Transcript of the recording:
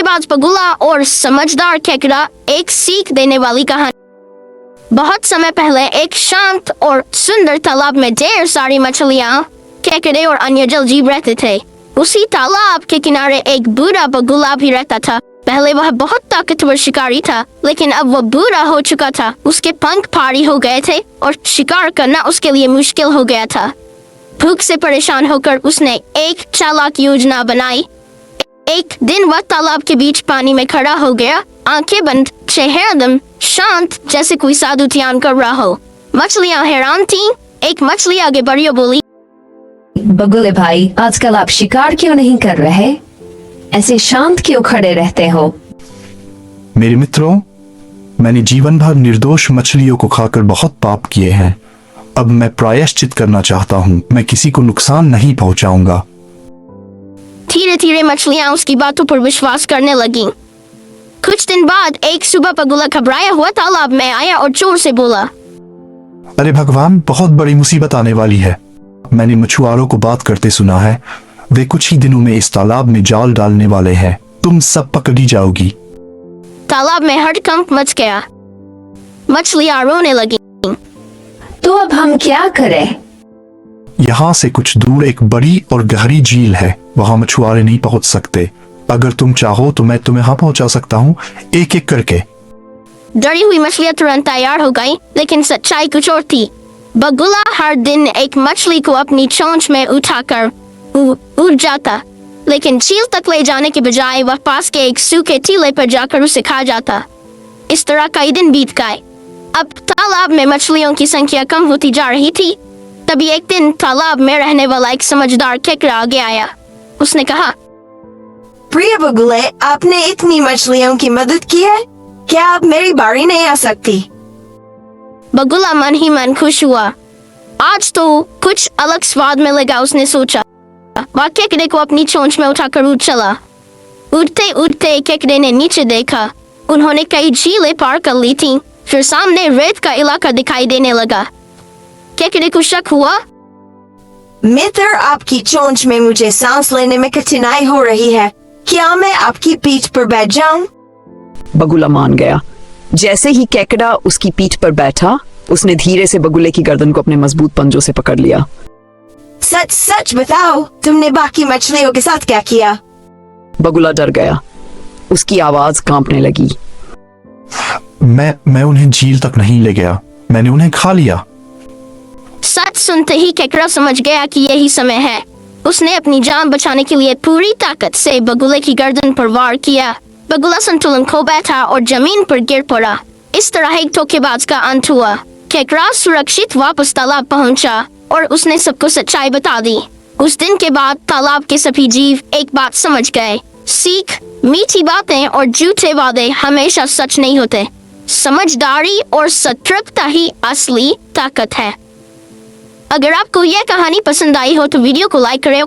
धोखेबाज बगुला और समझदार केकड़ा, एक सीख देने वाली कहानी। बहुत समय पहले एक शांत और सुंदर तालाब में ढेर सारी मछलियाँ, केकड़े और अन्य जल जीव रहते थे। उसी तालाब के किनारे एक बूढ़ा बगुला भी रहता था। पहले वह बहुत ताकतवर शिकारी था, लेकिन अब वह बूढ़ा हो चुका था। उसके पंख भारी हो गए थे और शिकार करना उसके लिए मुश्किल हो गया था। भूख से परेशान होकर उसने एक चालाक योजना बनाई। एक दिन वह तालाब के बीच पानी में खड़ा हो गया, आंखें बंद, चेहरा एकदम शांत, जैसे कोई साधु ध्यान कर रहा हो। मछलियां हैरान थीं। एक मछली आगे बढ़ी और बोली, बगुले भाई, आजकल आप शिकार क्यों नहीं कर रहे? ऐसे शांत क्यों खड़े रहते हो? मेरे मित्रों, मैंने जीवन भर निर्दोष मछलियों को खाकर बहुत पाप किए हैं। अब मैं प्रायश्चित करना चाहता हूँ। मैं किसी को नुकसान नहीं पहुँचाऊंगा। धीरे धीरे मछलियां उसकी बातों पर विश्वास करने लगीं। कुछ दिन बाद एक सुबह बगुला घबराया हुआ तालाब में आया और जोर से बोला, अरे भगवान, बहुत बड़ी मुसीबत आने वाली है। मैंने मछुआरों को बात करते सुना है। वे कुछ ही दिनों में इस तालाब में जाल डालने वाले हैं। तुम सब पकड़ी जाओगी। तालाब में हड़कंप मच गया। मछलियां रोने लगी। तो अब हम क्या करें? यहाँ से कुछ दूर एक बड़ी और गहरी झील है। वहाँ मछुआरे नहीं पहुँच सकते। अगर तुम चाहो तो मैं तुम्हें यहाँ पहुँचा सकता हूँ, एक एक करके। डरी हुई मछलियां तुरंत तैयार हो गईं, लेकिन सच्चाई कुछ और थी। बगुला हर दिन एक मछली को अपनी चोंच में उठाकर उड़ जाता, लेकिन झील तक ले जाने के बजाय वह पास के एक सूखे टीले पर जाकर उसे खा जाता। इस तरह कई दिन बीत गए। अब तालाब में मछलियों की संख्या कम होती जा रही थी। तभी एक दिन तालाब में रहने वाला एक समझदार केकड़ा आगे आया। उसने कहा, प्रिय बगुले, आपने इतनी मछलियों की मदद की है, क्या आप मेरी बारी नहीं आ सकती? बगुला मन ही मन खुश हुआ। आज तो कुछ अलग स्वाद मिलेगा, उसने सोचा। वह केकड़े को अपनी चोंच में उठाकर उड़ चला। उड़ते उड़ते केकड़े ने नीचे देखा। उन्होंने कई झीलें पार कर ली थीं। फिर सामने रेत का इलाका दिखाई देने लगा। केकड़े को शक हुआ। मित्र, आपकी चोंच में मुझे सांस लेने में कठिनाई हो रही है। क्या मैं आपकी पीठ पर बैठ जाऊं? बगुला मान गया। जैसे ही केकड़ा उसकी पीठ पर बैठा, उसने धीरे से बगुले की गर्दन को अपने मजबूत पंजों से पकड़ लिया। सच सच बताओ, तुमने बाकी मछलियों के साथ क्या किया? बगुला डर गया। उसकी आवाज कांपने लगी। मैं उन्हें झील तक नहीं ले गया। मैंने उन्हें खा लिया। सच सुनते ही केकड़ा समझ गया कि यही समय है। उसने अपनी जान बचाने के लिए पूरी ताकत से बगुले की गर्दन पर वार किया। बगुला संतुलन खो बैठा और जमीन पर गिर पड़ा। इस तरह एक धोखेबाज का अंत हुआ। केकड़ा सुरक्षित वापस तालाब पहुंचा और उसने सबको सच्चाई बता दी। उस दिन के बाद तालाब के सभी जीव एक बात समझ गए। सीख, मीठी बातें और झूठे वादे हमेशा सच नहीं होते। समझदारी और सतर्कता ही असली ताकत है। अगर आपको यह कहानी पसंद आई हो तो वीडियो को लाइक करें।